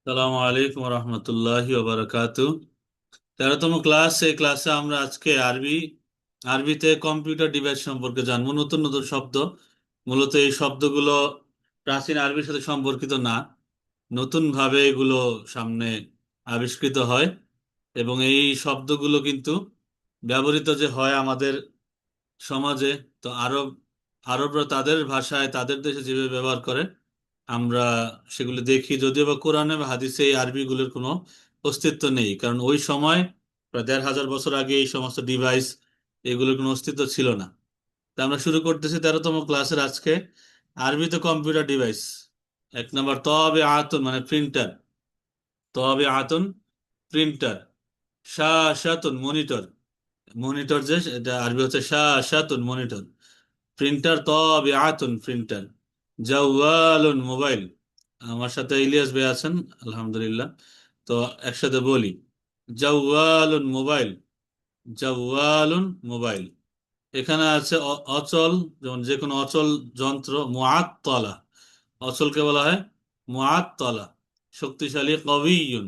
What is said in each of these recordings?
সালামু আলাইকুম রহমতুল্লাহি ওবারাকাতু। 13তম ক্লাস। এই ক্লাসে আমরা আজকে আরবিতে কম্পিউটার ডিভাইস সম্পর্কে জানবো। নতুন নতুন শব্দ। মূলত এই শব্দগুলো প্রাচীন আরবির সাথে সম্পর্কিত না, নতুন ভাবে এগুলো সামনে আবিষ্কৃত হয়। এবং এই শব্দগুলো কিন্তু ব্যবহৃত যে হয় আমাদের সমাজে, তো আরবরা তাদের ভাষায় তাদের দেশে যেভাবে ব্যবহার করে আমরা সেগুলো দেখি। যদিও বা কোরআনে বা হাদিসে এই আরবিগুলোর কোনো অস্তিত্ব নেই, কারণ ওই সময় প্রায় 1500 বছর আগে এই সমস্ত ডিভাইস এগুলোর কোনো অস্তিত্ব ছিল না। তা আমরা শুরু করতেছি 13তম ক্লাসের আজকে আরবিতে কম্পিউটার ডিভাইস। 1 নম্বর তবে আতন মানে প্রিন্টার। তবে আতন প্রিন্টার। শাতুন মনিটর। মনিটর যে এটা আরবি হচ্ছে শাতুন মনিটর। প্রিন্টার তবে আতুন প্রিন্টার। জাওয়ালুন মোবাইল। আমার সাথে ইলিয়াস ভাই আছেন, আলহামদুলিল্লাহ। তো একসাথে বলি, জাওয়ালুন মোবাইল। জাওয়ালুন মোবাইল। এখানে আছে অচল, যেমন যে কোনো অচল যন্ত্র মুআত্তালা। অচলকে বলা হয় মুআত্তালা। শক্তিশালী কবিয়ুন।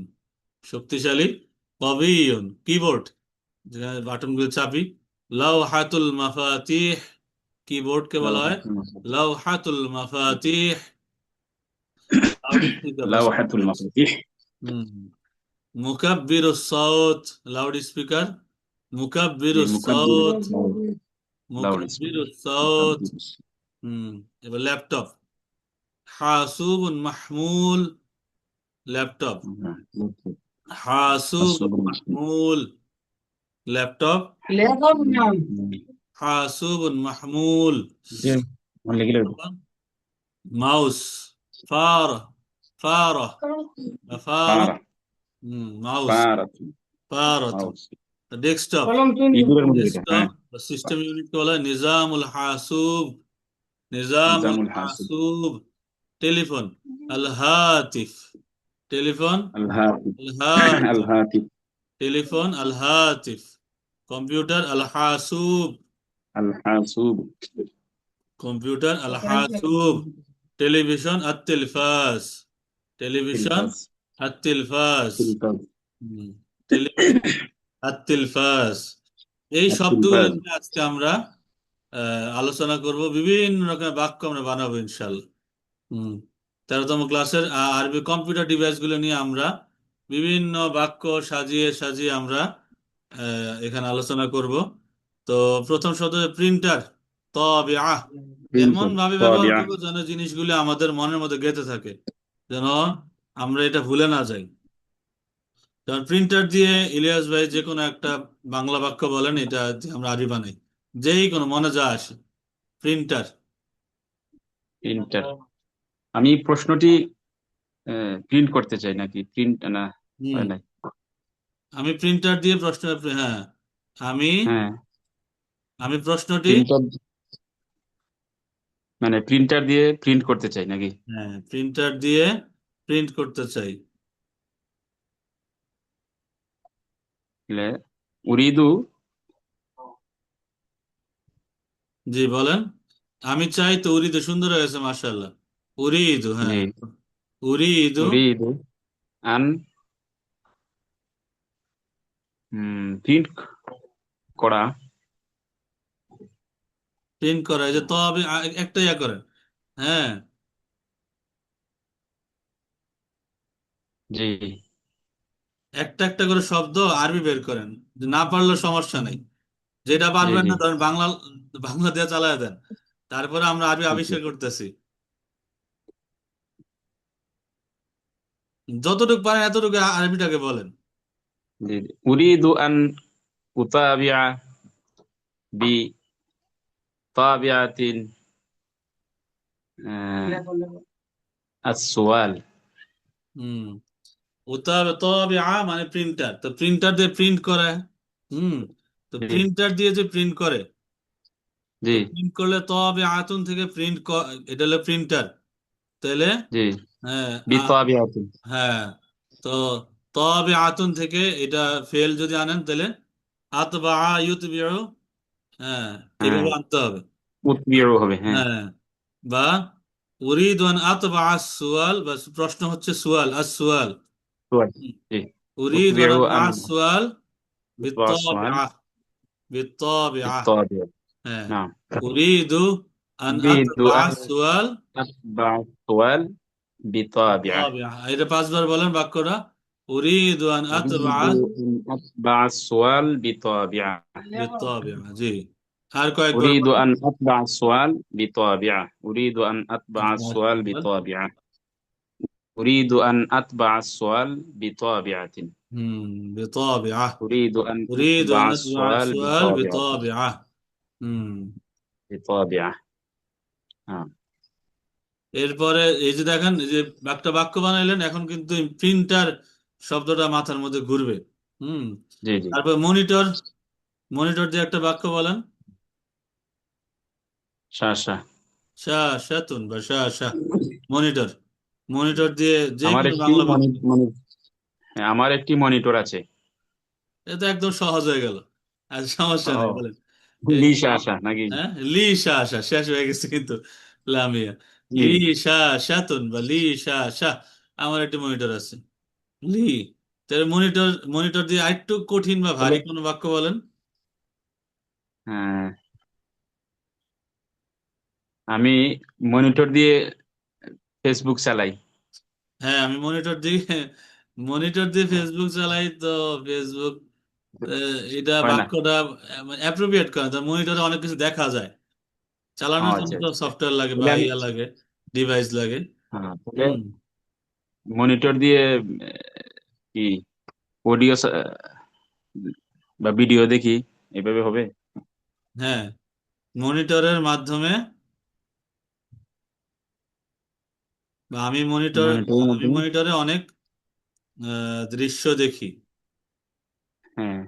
শক্তিশালী কবিয়ুন কিবোর্ড, যেখানে বাটনগুলো চাপি। লাওহাতুল মাফাতিহ। কিবোর্ডকে বলা হয় لوحة المفاتيح. লাওহাতুল মাফাতিহ। লাউড স্পিকার বা لوحة শব্দ। المفاتيح. হুম। মুকাব্বিরুস সাউত লাউড স্পিকার। মুকাব্বিরুস مكبر সাউত। الصوت. لاود মুকাব্বিরুস سبيكر. সাউত। مكبر الصوت. হুম। এবার ল্যাপটপ। হাসুবুন মাহমুল। ল্যাপটপ। হাসুবুন الصوت المسموع. মাহমুল। ল্যাপটপ। হাসুবুন মাহমুল। زين. ولا كده. মাউস। ফারা। ফারা বা ফারা। فارة. মাউস। فارة. ফারাতুন। ماوس. ডেস্কটপ। يقول المدير ডেস্কটপ ها. বা সিস্টেম ইউনিট বলা হয় নিজামুল হাসুব। নিজামুল نظام الحاسب. হাসুব। টেলিফোন। আল হাতিফ। টেলিফোন। الهاتف. আল হাতিফ। الهاتف. টেলিফোন আল হাতিফ। কম্পিউটার আল হাসুব। الحاسوب. কম্পিউটার আল হাসুব। টেলিভিশন আত তেলফাস। টেলিভিশন تلفاز. আত তেলফাস। تلفاز. টেলিভিশন আত তেলফাস। এই শব্দগুলো التلفاز. নিয়ে আজকে আমরা আলোচনা করব। বিভিন্ন রকমের বাক্য আমরা বানাবো ইনশাল্লাহ। হুম। 13তম ক্লাসের আরবি কম্পিউটার ডিভাইস গুলো নিয়ে আমরা বিভিন্ন বাক্য সাজিয়ে সাজিয়ে আমরা এখানে আলোচনা করব। তো প্রথম শব্দ প্রিন্টার। তবে এমন برينتر ভাবে ব্যবহার طابعة. করবো যেন জিনিসগুলো আমাদের মনের মধ্যে গেঁথে থাকে, যেন আমরা এটা ভুলে না যাই। যেমন প্রিন্টার দিয়ে ইলিয়াস ভাই যে কোনো একটা বাংলা বাক্য বলেন, এটা দিয়ে আমরা আরবি বানাই। যেই কোনো মনে যা আসে। প্রিন্টার। প্রিন্টার। আমি প্রশ্নটি প্রিন্ট করতে চাই নাকি প্রিন্ট না হুম। হয় নাই। আমি প্রিন্টার দিয়ে প্রশ্ন, হ্যাঁ, আমি হ্যাঁ, আমি প্রশ্নটি, প্রিন্টার মানে প্রিন্টার দিয়ে প্রিন্ট করতে চাই নাকি। হ্যাঁ, প্রিন্টার দিয়ে প্রিন্ট করতে চাই। তাহলে উরিদু। জি বলেন। আমি চাই তো। উরিদু সুন্দর হয়েছে, মাশাআল্লাহ। উরিদু, জি, হ্যাঁ। উরিদু উরিদু আন প্রিন্ট করা। প্রিন্ট করা। এই যে তবে একটা ইয়া করেন। হ্যাঁ, জি একটা একটা করে শব্দ আরবি বের করেন। যে না পারলে সমস্যা নেই। যেটা জি পারবেন জি না ধরেন বাংলা, বাংলা দিয়ে চালায় দেন। তারপরে আমরা আরবি জি আবিষ্কার করতেছি। যতটুকু পারেন এতটুকু আরবিটাকে বলেন। জি জি। উরিদু আন উতাবিআ বি তাবিআতিন আসওয়াল। হুম। তবে মানে প্রিন্টার, তো প্রিন্টার দিয়ে প্রিন্ট করে। হুম। তো জি প্রিন্টার দিয়ে যে প্রিন্ট করে, জি তো প্রিন্ট করলে তবে আতুন থেকে প্রিন্ট, এটা হলো প্রিন্টার। তাহলে জি হ্যাঁ বি তাবিআতিন। হ্যাঁ। তো তবে আতুন থেকে এটা ফেল যদি আনেন তাহলে আতবা ইউতবিউ। হ্যাঁ, হ্যাঁ, এইভাবে আনতে হবে। উতবিউ হবে হ্যাঁ। হ্যাঁ। বা উরিদু আন আতবা সুয়াল, বা প্রশ্ন হচ্ছে সুয়াল, সুয়াল। سؤال. জি أريد أن أتبع أتبع أن السؤال أتبع السؤال بالطابعة. بالطابعة. بالطابع. হ্যাঁ نعم. أريد أن أريد أتبع أن السؤال أتبع السؤال بطابعة. بالطابعة. এটা পাঁচবার বলেন বাক্যটা। أريد أن أتبع أريد أن أتبع السؤال بطابعة. بالطابعة জি। আর কয়েকবার أريد বলেন। أن أتبع السؤال بطابعة. أريد أن أتبع أتبع السؤال السؤال بطابعة. أريد أن أتبع السؤال بطابعة. بطابعة. أريد أن أريد أتبع أن أتبع السؤال السؤال بطابعة. بطابعة. হুম بطابعة. نعم. এরপরে এই যে দেখেন এই যে একটা বাক্য বানাইলেন, এখন কিন্তু প্রিন্টার শব্দটা মাথার মধ্যে ঘুরবে। হুম জি জি। তারপর মনিটর। মনিটর দিয়ে একটা বাক্য বলেন। শাসা। শাতুন বা শাহ। মনিটর। মনিটর দিয়ে যে আমার কোনো একটি বাংলা বাক্য। হ্যাঁ, আমার একটি মনিটর আছে। এটা একদম সহজ হয়ে গেল। আর সমস্যা নেই ও বলেন। এই লি ম- শাসা নাকি? হ্যাঁ লি শাহ শেষ হয়ে গেছে কিন্তু লামিয়া। জি। লি শাতুন বা লি শাহ। আমার একটি মনিটর আছে। লি। তাহলে মনিটর। মনিটর দিয়ে আরেকটু কঠিন বা তাহলে ভারী কোনো বাক্য বলেন। হ্যাঁ, আমি মনিটর দিয়ে ফেসবুক চালাই। হ্যাঁ আমি মনিটর দিয়ে ফেসবুক চালাই তো। ফেসবুক এটা হয় না? বাক্যটা অ্যাপ্রোপ্রিয়েট করে, তার মনিটরে অনেক কিছু দেখা যায়। ও চালানোর জন্য আচ্ছা তো আচ্ছা। সফটওয়্যার লাগে বা তাহলে আমি ইয়া লাগে, ডিভাইস লাগে। হ্যাঁ, তাহলে হুম মনিটর দিয়ে কি অডিও বা ভিডিও দেখি, এভাবে হবে? হ্যাঁ মনিটরের মাধ্যমে বা মনিটরের আমি মাধ্যমে। মনিটরে অনেক দৃশ্য দেখি, হ্যাঁ।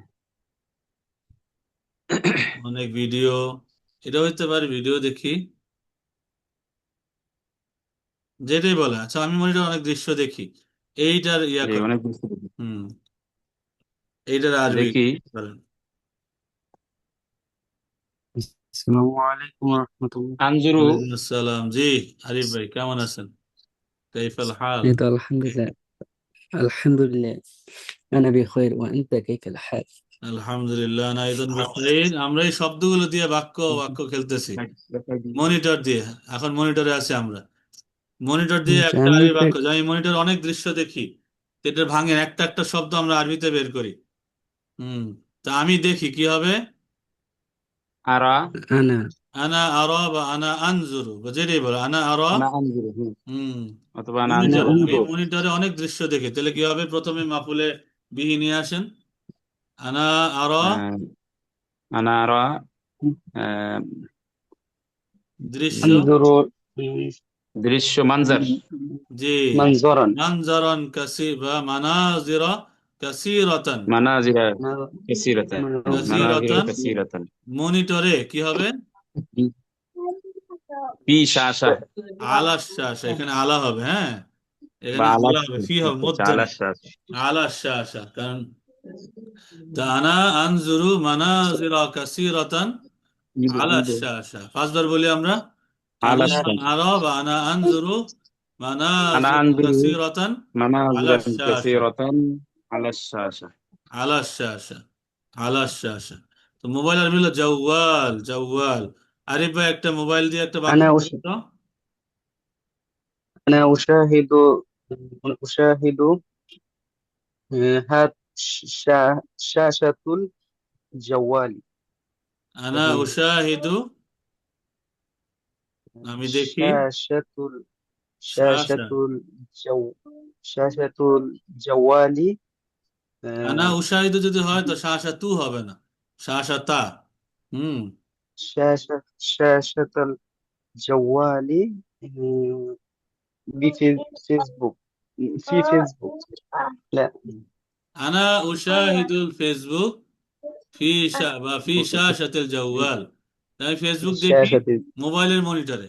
অনেক ভিডিও। এটা হইতে পারে ভিডিও দেখি, যেটাই বলে। আচ্ছা আমি মনিটরে অনেক দৃশ্য দেখি, এইটার ইয়া যে করে। অনেক বুঝতে পারি। হুম এইটার আরবি দেখি। বলেন। আসসালামু আলাইকুম রহমতুল্লাহ। আনজুরু। ওয়ালাইকুম আসসালাম জি। আরিফ ভাই কেমন আছেন? কাইফাল হাল? এই তো আলহামদুলিল্লাহ। আলহামদুলিল্লাহ আনা বিখৈর ওয়া আনতা কাইফাল হাল? আলহামদুলিল্লাহ নাইদুন বিখাইর। আমরা এই শব্দগুলো দিয়ে বাক্য বাক্য খেলতেছি মনিটর দিয়ে। এখন মনিটরে আছি আমরা। মনিটর দিয়ে আচ্ছা, একটা আমি আরবি একটা বাক্য, যে আমি মনিটরে অনেক দৃশ্য দেখি, তো এটা ভাঙেন একটা একটা শব্দ আমরা আরবিতে বের করি। হুম তা আমি দেখি কি হবে। আরা। আনা আনা আরা বা আনা আনজুরু বা যেটাই বলো আনা আরা। আনা আনজুরু, হুম। হুম অথবা আনা আনা মনিটরে আনজুরু। আমি উনজুর। মনিটরে অনেক দৃশ্য দেখি, তাহলে কি হবে? প্রথমে মাফুলে বিহি নিয়ে আসেন। আনা আরা আহ, আনা আরা। আহ, দৃশ্য। আনজুরু দৃশ্য মানজার। জি। মানজরান। মানজারান কাসি বা মানাজিরা কাসিরাতান। মানাজিরা কাসিরাতান। মানাজিরা কাসিরাতান কাসিরাতান। মনিটরে কি হবে? ফি শাসা। আলা শাসা, এখানে আলা হবে। হ্যাঁ বা এখানে আলা আলাস। হবে, ফি হবে আচ্ছা আচ্ছা, মধ্যে না। আলাস শাসা। আলা শাসা কারণ তা আনা আনজুরু মানাজিরা কাসিরাতান আলা শাসা। পাঁচবার বলি আমরা। আনা আলাস শাসা। আরা বা আনা আনজুরু আনা মানাজিরা আনজুরু কাসিরাতান আলা মানাজিরা শাসা। কাসিরাতান আলাস শাসা। আলা শাসা। আলা শাসা। তো মোবাইল আর মিলো জাওয়াল জাওয়াল। আরিফ ভাই একটা মোবাইল দিয়ে একটা বাক্য আনা বলেন তো। আনা উশাহিদু হাত শাশাতুল জাওয়ালি। আনা উশাহিদু আমি দেখি। শাশাতুল শাসা। শাশাতুল জাও শাশাতুল জাওয়ালি। আনা উশাহিদু যদি হয় তো শাসা তু হবে না, শাসা তা। হুম شاشة الجوال بفيسبوك في فيسبوك. لا. আনা উশাহিদুল ফেসবুক ফি বা ফি শাসাতিল জাওয়াল। আমি ফেসবুক দেখি شاشة মোবাইলের মনিটরে।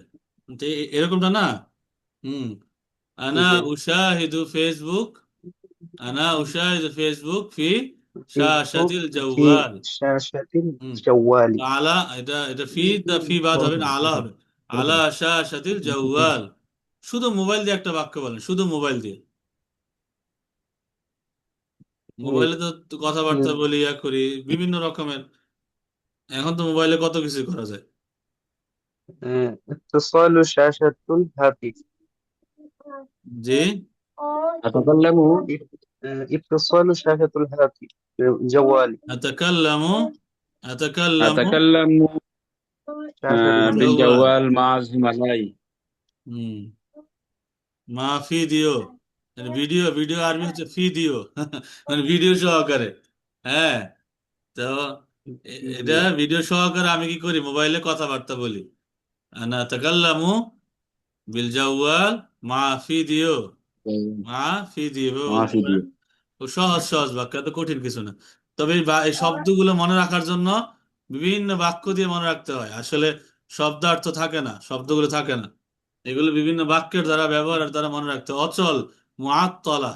তো এরকমটা না। হুম আনা উশাহিদু ফেসবুক। আনা উশাহিদু ফেসবুক ফি فيسبوك শাসাতিল في জাওয়াল। شاشة হুম الجوال. আলা এটা ফি দা ফি বাদ হবে না, আলা হবে। আলা শাসাতিল জাওয়াল। শুধু মোবাইল দিয়ে একটা বাক্য বলেন, শুধু মোবাইল দিয়ে। মোবাইলে তো কথাবার্তা বলি, ইয়া করি বিভিন্ন রকমের। এখন তো মোবাইলে কত কিছু করা যায়। اتصال شاشة الهاتف. জি, أتكلم اتصال شاشة الهاتف جوالي. আতাকাল্লামু আতাকাল্লামু أتكلم شاشة বিল-জাওয়াল। بالجوال مع زملائي হুম, মা ভিডিও, মানে ভিডিও, ভিডিও আরবি হচ্ছে ভিডিও, মানে ভিডিও সহকারে। হ্যাঁ, তো এটা ভিডিও সহকারে আমি কি করি, মোবাইলে কথাবার্তা বলি। আনা তাকাল্লামু বিল জাওয়াল মা ভিডিও, মা ভিডিও এভাবে مع বলতে পারেন। فيديو খুব সহজ সহজ বাক্য, এত কঠিন কিছু না। তবে এই শব্দগুলো মনে রাখার জন্য বিভিন্ন বাক্য দিয়ে মনে রাখতে হয়। আসলে শব্দার্থ থাকে না, শব্দগুলো থাকে না, এগুলো বিভিন্ন বাক্যের দ্বারা, ব্যবহারের দ্বারা মনে রাখতে হয়। অচল, মুআত্তালা,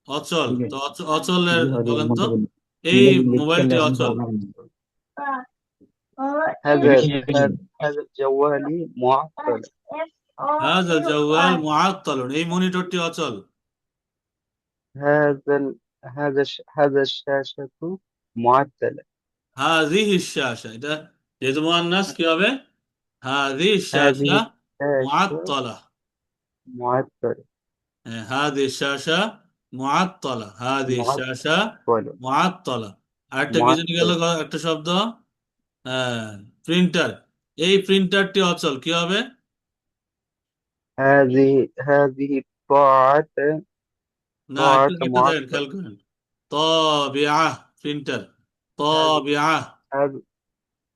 অচল। ठीक है তো অচলের जी हरी বলেন তো, منتظر এই نتكلم মোবাইলটি عن অচল। هذا هذا جوالي معطل. হাযাল জাওয়াল মুআত্তালুন, এই মনিটরটি অচল। هذا الشاشة معطلة. হাযিহি শাশা, এটা যেহেতু মুআন্নাস কি হবে, হাযিহি শাশা هذه الشاشة মুআত্তালা। معطلة. হাযিহি শাশা মুআত্তালা, হাযিহি শাশা معطلة. মুআত্তালা। আরেকটা কি জানি গেল, معطلة. একটা শব্দ, হ্যাঁ, প্রিন্টার। এই প্রিন্টারটি অচল, কি হবে? هذه الطاعة না, একটু طاعة একটু দেখেন, খেয়াল معطلة. করেন। তাবিআহ, প্রিন্টার, هذه তাবিআহ। هذه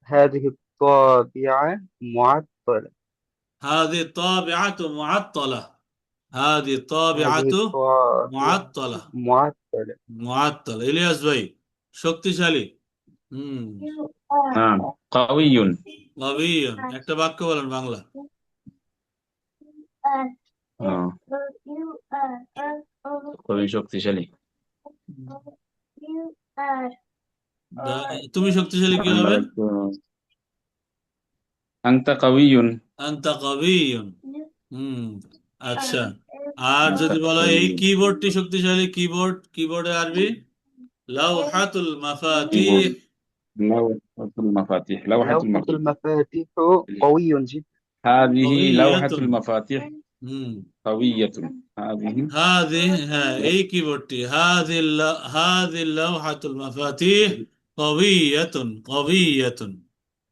هذه الطابعة معطلة. هذه الطابعة معطلة، هذه الطابعة هذه الطابعة معطلة। معطلة. معطل ইলিয়াস ভাই, শক্তিশালী। হুম, نعم قوي নবীন, একটা বাক্য বলেন বাংলা। آه. قوي শক্তিশালী তুমি শক্তিশালী কি হবে? أنت قوي আনতা কবিয়ুন। হুম, আচ্ছা। আর أنت যদি বলো এই قوي কিবোর্ডটি শক্তিশালী, কিবোর্ড, কিবোর্ডের আরবি লাউহাতুল মাফাতিহ। كيبورد لوحة المفاتيح لوحة لوحة المفاتيح المفاتيح قوي جدا. هذه لوحة কবিয়াতুন। المفاتيح হুম, قوية هذه হাদি, হ্যাঁ, এই কিবোর্ডটি হাদি লাউহাতুল মাফাতিহ কবিয়াতুন, কবিয়াতুন।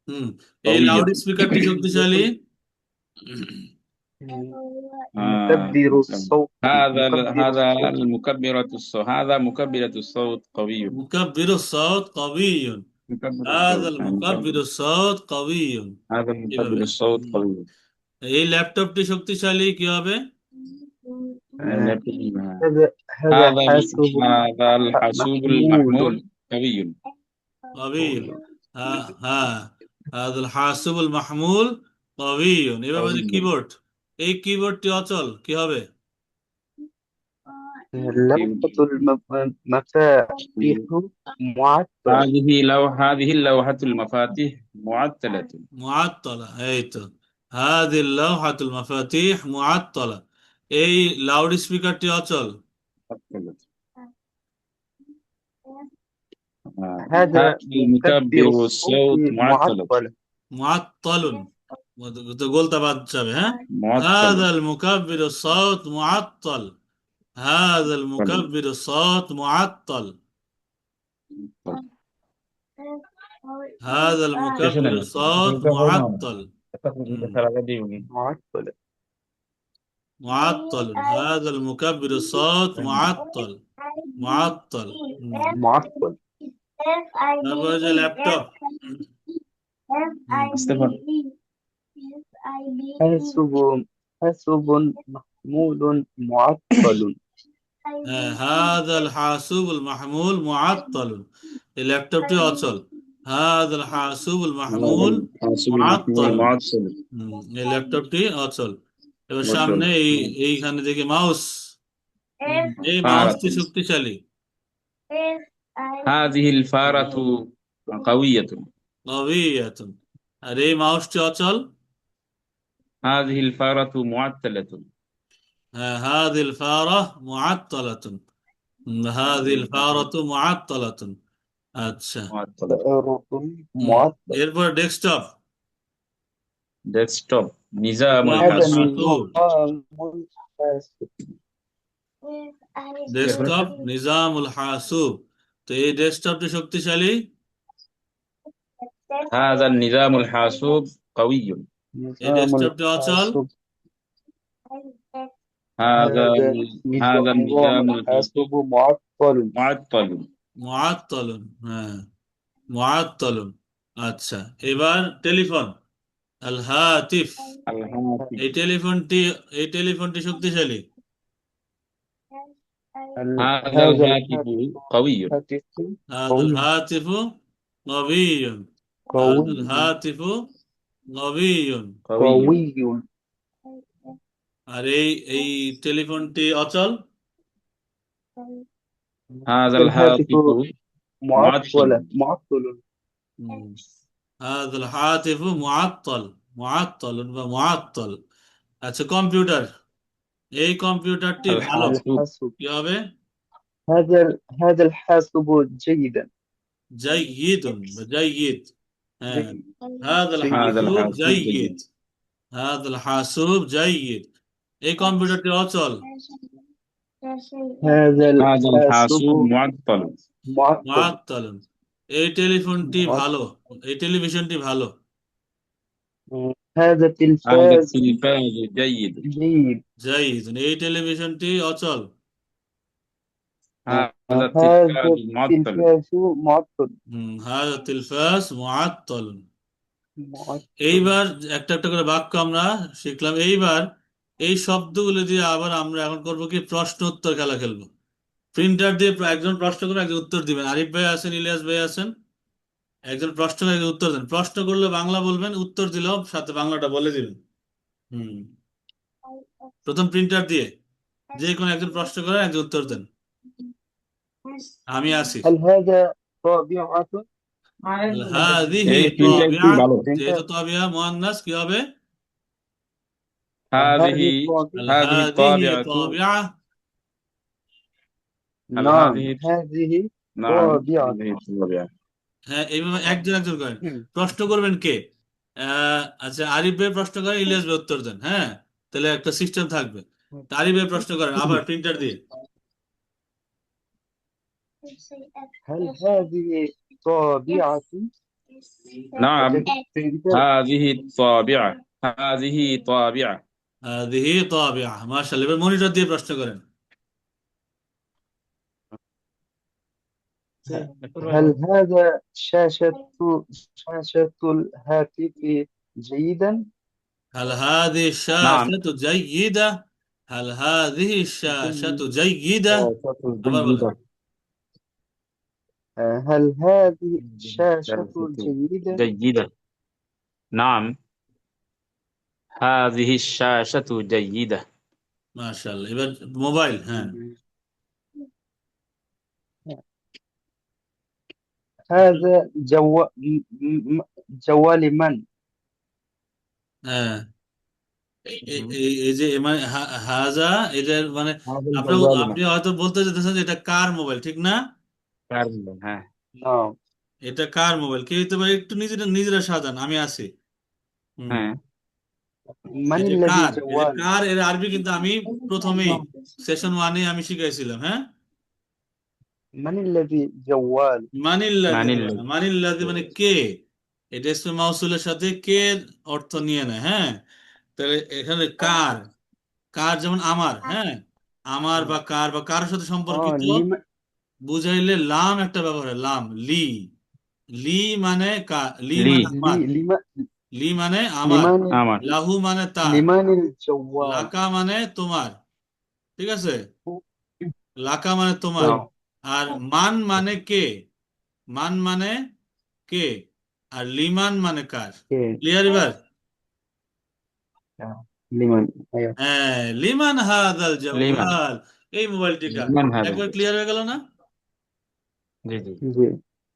হুম, এই قوية লাউড স্পিকারটি শক্তিশালী। مكبر الصوت. هذا المكبرة الصوت هذا مكبرة الصوت قوي মুকাব্বির الصوت قوي، مكبر هذا الصوت المكبر الصوت قوي। هذا مكبر এভাবে। الصوت হুম, قوي এই ল্যাপটপটি শক্তিশালী কি হবে? لكن هذا حاسوب هذا الحاسوب محمول. المحمول قوي قوي، قوي. ها هذا الحاسوب المحمول قوي। এভাবে যে قوي কিবোর্ড, এই কিবোর্ডটি অচল, কি হবে? لوحة المفاتيح معطلة. هذه اللوحة المفاتيح معطلة মুআত্তালা, এই তো, هذه اللوحة المفاتيح معطلة, এই লাউড স্পিকারটি অচল। معطلة هذا هذا مكبر المكبر الصوت الصوت معطلة معطلة. মুআত্তালুন, তো গোলতা বাদ যাবে, হ্যাঁ। معطلة هذا المكبر الصوت معطل، هذا المكبر الصوت معطل، هذا المكبر الصوت معطل. معطلة. معطل، هذا المكبر الصوت معطل، معطل। معطل. তারপরে যে ল্যাপটপ, استفر حاسوب محمول معطل. هذا الحاسوب المحمول معطل، এই ল্যাপটপটি অচল। هذا الحاسوب المحمول الحاسوب معطل। المحمول معطل এই ল্যাপটপটি অচল। এবার معطل সামনে এইখানে দেখি মাউস, এই فارة মাউসটি শক্তিশালী। هذه الفارة قوية কবিয়াতুন, আর এই মাউসটি অচল। هذه الفارة معطلة هذه الفارة معطلة، হাযিল ফারাতু মুআত্তালাতুন। আচ্ছা, معطل. فأرة হুম, معطل. এরপর ডেস্কটপ। ديسكتوب نظام هذا الحاسوب. نظام الحاسب. كيف ডেস্কটপ نحن؟ নিজামুল হাসুব। তো এই ডেস্কটপটি শক্তিশালী। هذا النظام الحاسوب قوي. এই نظام ডেস্কটপটি অচল। الحاسب. هذا هذا هذا نظام النظام الحاسب الحاسوب معطل. معطل. মুআত্তালুন, হ্যাঁ, মুআত্তালুন। আচ্ছা, এবার টেলিফোন, আল হাতিফ। الهاتف. এই টেলিফোনটি এই টেলিফোনটি শক্তিশালী। هذا هذا الهاتف قوي. الهاتف হাদাল قوي. হাতিফু নবিয়্যুন। হাদাল قوي. হাতিফু নবিয়্যুন। قوي. قوي. আর এই এই টেলিফোনটি অচল। هذا الهاتف الهاتف معطل. معطل. হুম, হাদাল হাতিফু মুআত্তাল, মুআত্তালুন বা মুআত্তাল। আচ্ছা, কম্পিউটার। এই কম্পিউটারটি ভালো। الحاسوب الحاسب. কি হবে? هذا الحاسب جيدا. জাইয়িদুন বা জাইয়িদ। হ্যাঁ, جيد. হাদাল جيد. هذا হাসুব الحاسوب জাইয়িদ। جيد. হাদাল হাসুব জাইয়িদ। এই কম্পিউটারটি অচল। هذا هذا الحاسب الحاسوب معطل. معطل. মুআত্তালুন। এই টেলিফোনটি ভালো। এই টেলিভিশনটি ভালো। هذا هذا التلفاز التلفاز جيد. جيد. জাইয়িদুন। এই টেলিভিশনটি অচল। هذا هذا التلفاز معطل. التلفاز معطل. হাদা তিলফাস মুআত্তালুন। معطل. এইবার একটা একটা করে বাক্য আমরা শিখলাম। এইবার এই শব্দগুলো দিয়ে আবার আমরা এখন করবো কি, প্রশ্ন উত্তর খেলা খেলবো। প্রিন্টার দিয়ে একজন প্রশ্ন করে একজন উত্তর দিবেন। আরিফ ভাই আছেন, ইলিয়াস ভাই আছেন, একজন প্রশ্ন করে একজন উত্তর দেন। প্রশ্ন করলে বাংলা বলবেন, উত্তর দিলেও সাথে বাংলাটা বলে দিবেন। হুম, প্রথম প্রিন্টার দিয়ে যে কোনো একজন প্রশ্ন করেন, একজন উত্তর দেন। আমি আসি। هل هذا طابعة؟ হাদিহি এই প্রিন্টারটি তাবিআ। ভালো। যেহেতু তাবিআ মুআন্নাস, কি হবে? هذه هذه طابعة. هذه হাদিহি الطابعة. তাবিআ। هل نعم هذه هذه نعم طابعة. هذه الطابعة. হ্যাঁ, এইভাবে একজন একজন করেন। প্রশ্ন করবেন কে? আচ্ছা, আরিফ ভাই প্রশ্ন করেন, ইলিয়াস ভাই উত্তর দেন। হ্যাঁ, তাহলে একটা সিস্টেম থাকবে। তা আরিফ ভাই প্রশ্ন করেন আবার প্রিন্টার দিয়ে। هل هذه طابعة؟ نعم تقدر هذه الطابعة. هذه طابعة. হাদিহি তাবিআ। মাশাআল্লাহ। এবার মনিটর দিয়ে প্রশ্ন করেন। هل هذا شاشة الهاتف جيدا؟ هل هذه نعم الشاشة جيدة؟ هل هذه الشاشة جيدة؟ شاشة আবার বলেন। جيدة. هل هذه الشاشة جيدة؟ جيدة. نعم هذه الشاشة جيدة. মাশাআল্লাহ। এবার মোবাইল। হ্যাঁ, هذا جوال من؟ হ্যাঁ, এই যে মানে হাজা, এটার মানে هذا আপনার الجوال আপনি হয়তো বলতে চাইতেছেন যে এটা কার মোবাইল, ঠিক না? كارلو. ها نعم. এটা কার মোবাইল, কে হতে পারে? একটু নিজেরা নিজেরা সাজান, আমি আছি। হুম, ها من এই যে الذي কার, এই যে جوال؟ কার এর আরবি কিন্তু আমি প্রথমেই সেশন 1-এ আমি শিখাইছিলাম। হ্যাঁ, من الذي جوال؟ মানিল্লাযী من বলে না, মানিল্লাযী মানে কে। এটা ইসমে মাউসুলের সাথে কে অর্থ নিয়ে নেয়। হ্যাঁ, তাহলে এখানে কার, কার যেমন আমার। হ্যাঁ, আমার বা কার বা কারোর সাথে সম্পর্কিত لما বুঝাইলে লাম একটা ব্যবহার হয়, লাম, লি। লি মানে লি لي মানে আমার। لما লি মানে আমার। لمن عمر. লাহু মানে তার। لمن الجوال؟ লাকা মানে তোমার। ঠিক আছে, লাকা মানে তোমার। نعم. আর মান মানে কে, মান মানে কে। আর লিমান মানে কার। إيه. ক্লিয়ার এবার? لمن أيوه. হ্যাঁ, লিমান হাদাল لمن জাওয়াল। এই মোবাইলটি কার। لمن هذا একবার ক্লিয়ার হয়ে গেল না? جي جي جي.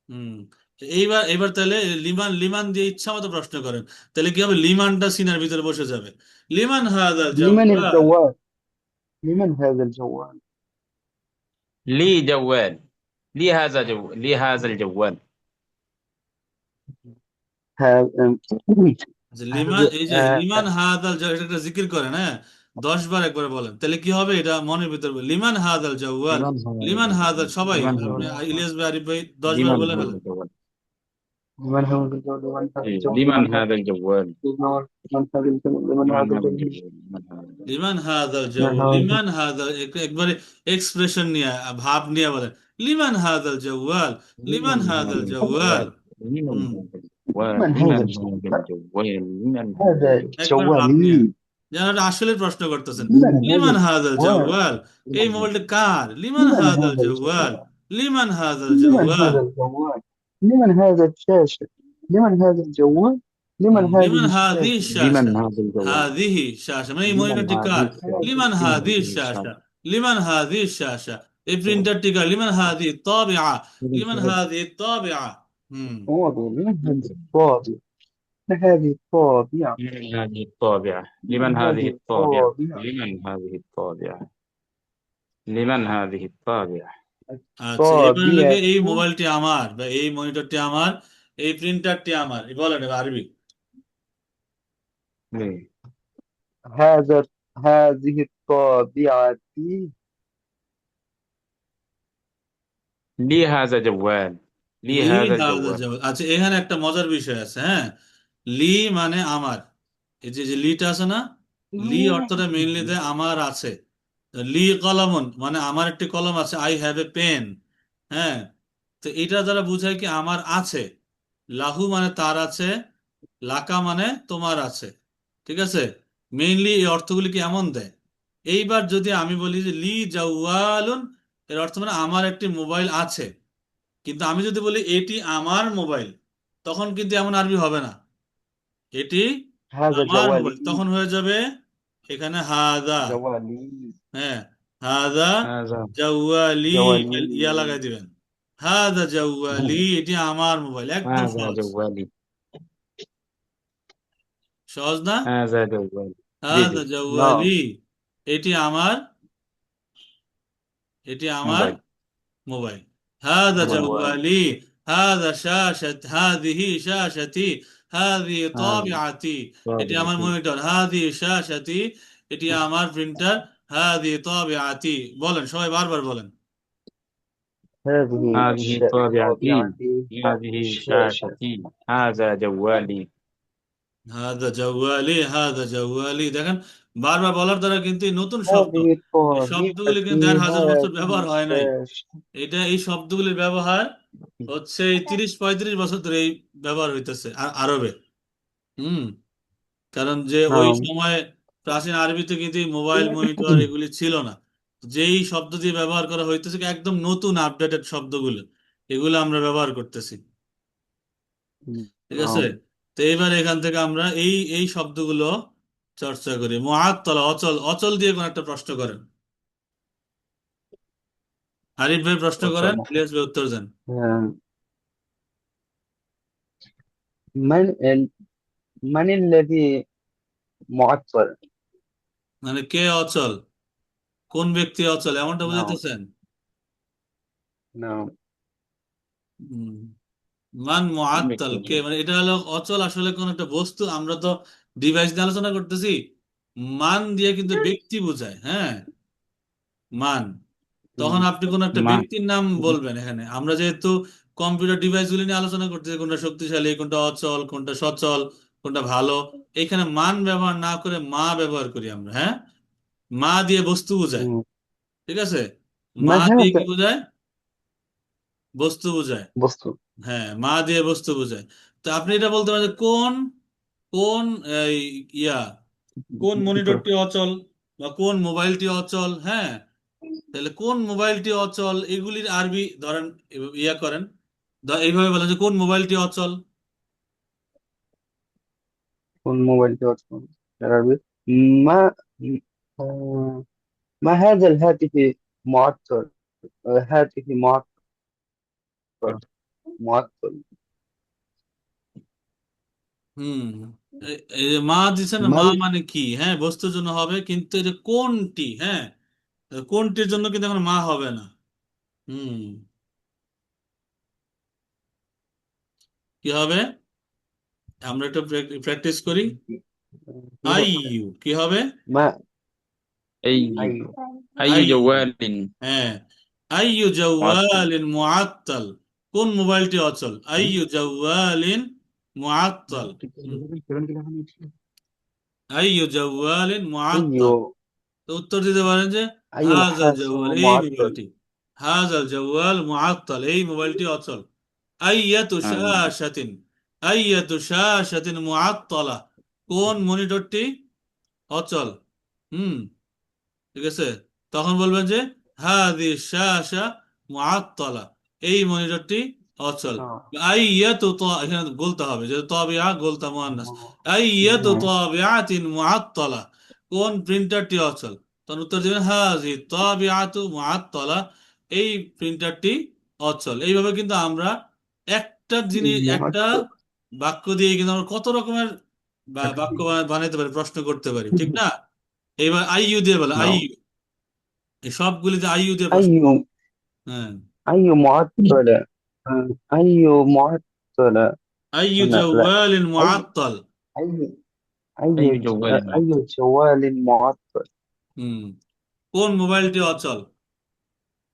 হুম, এইবার এবার তাহলে লিমান, লিমান দিয়ে ইচ্ছা মতো প্রশ্ন করেন। তাহলে কি হবে? লিমানটা সিনার ভিতরে বসে যাবে। লিমান হাদাল لمن জাওয়াল। الجوال؟ لمن هذا الجوال؟ لي جوال. لي هذا الجوال. هذا আচ্ছা, লিমান هذا এই যে লিমান হাদাল এটা একটা জিকির করেন, হ্যাঁ, 10 বার একবার বলেন, তাহলে কি হবে এটা মনের ভিতরে লিমান হাদাল জাওয়াল, لمن هذا লিমান হাদাল, الجوال সবাই لمن আপনি هذا ইলিয়াস ভাই, আরিফ ভাই 10 বার لمن বলে هذا ফেলেন। الجوال؟ لمن هذا الجوال لمن هذا إيه، الجوال لمن لمن هذا هذا الجوال؟ لمن لمن هذا هذا الجوال الجوال؟ لمن هذا الجوال؟ লিমান হাদাল لمن জাওয়াল, هذا الجوال লিমান হাদাল, একবারে এক্সপ্রেশন নিয়ে, ভাব নিয়ে বলেন, লিমান হাদাল জাওয়াল, লিমান لمن হাদাল هذا জাওয়াল। الجوال؟ لمن হুম, هذا الجوال؟ لمن لمن هذا هذا الجوال الجوال؟ لمن هذا هذا الجوال؟ একবার الجوال ভাব নিয়ে, لي যেন এটা আসলে প্রশ্ন করতেছেন। لمن هذا লিমান হাদাল الجوال জাওয়াল, এই মোবাইলটা কার? লিমান لمن হাদাল هذا জাওয়াল, الجوال লিমান হাদাল لمن জাওয়াল। هذا الجوال لمن هذا الشاشة لمن هذا الجوال لمن هذه লিমান হাদিহি الشاشة শাশা, لمن هذا الجوال؟ হাদিহি শাশা মানে এই لمن মনিটরটি هذه কার? الشاشة؟ লিমান لمن হাদিহি هذه শাশা, الشاشة؟ লিমান হাদিহি শাশা, এই প্রিন্টারটি কার? লিমান হাদিহি তাবিআ, لمن লিমান هذا হাদিহি তাবিআ। হুম, واضح لمن هذه الطابعة هذه الطابعة لمن هذه الطابعة؟ لمن لمن هذه هذه الطابعة؟ الطابعة لمن هذه الطابعة؟ لمن هذه الطابعة؟ আচ্ছা, এবার লাগে الطابعة এই মোবাইলটি আমার বা এই মনিটরটি আমার, এই প্রিন্টারটি আমার, বলেন এবার আরবি। ليه؟ هذه الطابعة لي هذا جوال. لي লি هذا হাদা الجوال. জাওয়াল। আচ্ছা, এখানে একটা মজার বিষয় আছে, হ্যাঁ, লি মানে আমার, এই যে যে লিটা আছে না, লি অর্থটা মেইনলি দেয় আমার আছে। লি কলমন মানে আমার একটি কলম আছে, আই হ্যাভ এ পেন, হ্যাঁ, তো এটা দ্বারা বোঝায় কি আমার আছে। লাহু মানে তার আছে, লাকা মানে তোমার আছে, ঠিক আছে, মেইনলি এই অর্থগুলি কি এমন দেয়। এইবার যদি আমি বলি যে লি জাওয়ালুন, এর অর্থ মানে আমার একটি মোবাইল আছে, কিন্তু আমি যদি বলি এটি আমার মোবাইল, তখন কিন্তু এমন আরবি হবে না, এটি هذا আমার جوالي মোবাইল, তখন হয়ে যাবে এখানে হাদা, جوالي হ্যাঁ, হাদা هذا জাওয়ালি, ইয়া লাগাই جوالي দিবেন, হাদা জাওয়ালি, এটি আমার মোবাইল, একদম هذا সহজ, جوالي. সহজ না? هذا جوالي. হাদা ديدي জাওয়ালি, نعم এটি আমার, এটি আমার موبايل. মোবাইল। হাদা موبايل. জাওয়ালি, হাদা শাশাত, হাদিহি শাশাতি, হাদি هذا তাবিআতি, এটি আমার طابعتي. মনিটর, হাদি শাশাতি, এটি আমার প্রিন্টার, হাদি তাবিআতি। বলেন সবাই বারবার বলেন। هذه هذه طابعتي. طابعتي هذه هذه الشاشة شاشتي. هذا جوالي. হাদা জাওয়ালি, হাদা জাওয়ালি, দেখেন বারবার বলার দ্বারা কিন্তু এই নতুন শব্দ, هذه এই শব্দগুলি কিন্তু طابعتي 1500 বছর هذه ব্যবহার হয় নাই। الشاشة এটা এই শব্দগুলির ব্যবহার হচ্ছে এই 30-35 বছর ধরে এই ব্যবহার হইতেছে আরবে। হুম, কারণ যে ওই نعم সময় প্রাচীন আরবিতে কিন্তু এই মোবাইল মনিটর এগুলি ছিল না, যেই শব্দ দিয়ে ব্যবহার করা হইতেছে একদম নতুন আপডেটেড শব্দগুলো, এগুলো আমরা ব্যবহার করতেছি, ঠিক আছে। نعم তো এইবার এখান থেকে আমরা এই এই শব্দগুলো চর্চা করি। মুআত্তালা, অচল, অচল দিয়ে কোন একটা প্রশ্ন করেন, আরিফ ভাই প্রশ্ন করেন, وصل ইলিয়াস ভাই উত্তর দেন। من من الذي معطل মানে কে অচল, কোন ব্যক্তি অচল, এমনটা نعم বুঝাইতেছেন? نعم হুম, মান মুআত্তাল, কে মানে এটা হলো অচল, আসলে কোন একটা বস্তু, আমরা তো ডিভাইস নিয়ে আলোচনা করতেছি, মান দিয়ে কিন্তু ব্যক্তি বোঝায়, হ্যাঁ, মান, তখন আপনি কোন একটা ما ব্যক্তির নাম বলবেন। এখানে আমরা যেহেতু কম্পিউটার ডিভাইস গুলি নিয়ে আলোচনা করতেছি, কোনটা শক্তিশালী, কোনটা অচল, কোনটা সচল, কোনটা ভালো, এখানে মান ব্যবহার না করে মা ব্যবহার করি আমরা, হ্যাঁ, মা দিয়ে বস্তু বোঝায়, مم. ঠিক আছে, মা ما দিয়ে কি هذا বোঝায়? বস্তু বোঝায়, بسيط হ্যাঁ, মা দিয়ে বস্তু বোঝায়। তো আপনি এটা বলতে পারেন যে কোন কোন এই, ইয়া, কোন মনিটরটি অচল বা কোন মোবাইলটি অচল, হ্যাঁ, তাহলে কোন মোবাইলটি অচল এগুলির আরবি ধরেন, ইয়া করেন, এইভাবে বলেন যে কোন মোবাইলটি অচল। والموبايل تلفون العربي ما آه، ما هذا الهاتف معطل هاتف معطل হুম, এই যে মা দিছে না, ما মা মানে কি, হ্যাঁ, বস্তুর জন্য হবে, কিন্তু এই যে কোনটি, হ্যাঁ, কোনটির জন্য কিন্তু এখন মা হবে না, হুম কি হবে? আমরা একটু প্র্যাকটিস করি। আইয়ু কি হবে? ما أي أيوه أي আই جوال হ্যাঁ আইয়ু معطل জাওয়ালিন মুআত্তাল, কোন মোবাইলটি অচল? আইয়ু জাওয়ালিন মুআত্তাল। হুম, আইয়ু জাওয়ালিন মুআত্তাল। أيوه তো উত্তর দিতে পারেন যে أي হাজাল محاسن জাওয়াল, এই معطل মোবাইলটি, হাজাল জাওয়াল মুআত্তাল, এই মোবাইলটি অচল। আইয়াতু শাশাতিন, আইয়াতু শাশাতিন মুআত্তালা, কোন মনিটরটি অচল? হুম ঠিক আছে, তখন বলবেন যে হাদি শাশা মুআত্তালা, এই মনিটরটি অচল। আইয়াতু এখানে বলতে হবে যে তাবিআ গোলতা মুআন্নাস, আইয়াতু তাবিআতিন মুআত্তালা, কোন প্রিন্টারটি অচল? তখন উত্তর দিবেন হাজি তাবিআতু মুআত্তালা, এই প্রিন্টারটি অচল। এইভাবে কিন্তু আমরা একটা জিনিস, একটা معطل বাক্য দিয়ে কিন্তু আমরা কত রকমের বাক্য বানাইতে পারি, প্রশ্ন করতে পারি, ঠিক না? এইবার আইইউ দিয়ে বলে, نعم আইইউ, এই সবগুলিতে আইইউ দিয়ে প্রশ্ন। أي হ্যাঁ أي معطلة أي معطلة আইইউ هنا لا জাওয়ালিন أي মুআত্তাল। أي أي أي جوال أي معطل جوال معطل হুম কোন মোবাইলটি অচল?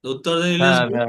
তো উত্তর দিন ইলিয়াস ভাই। هذا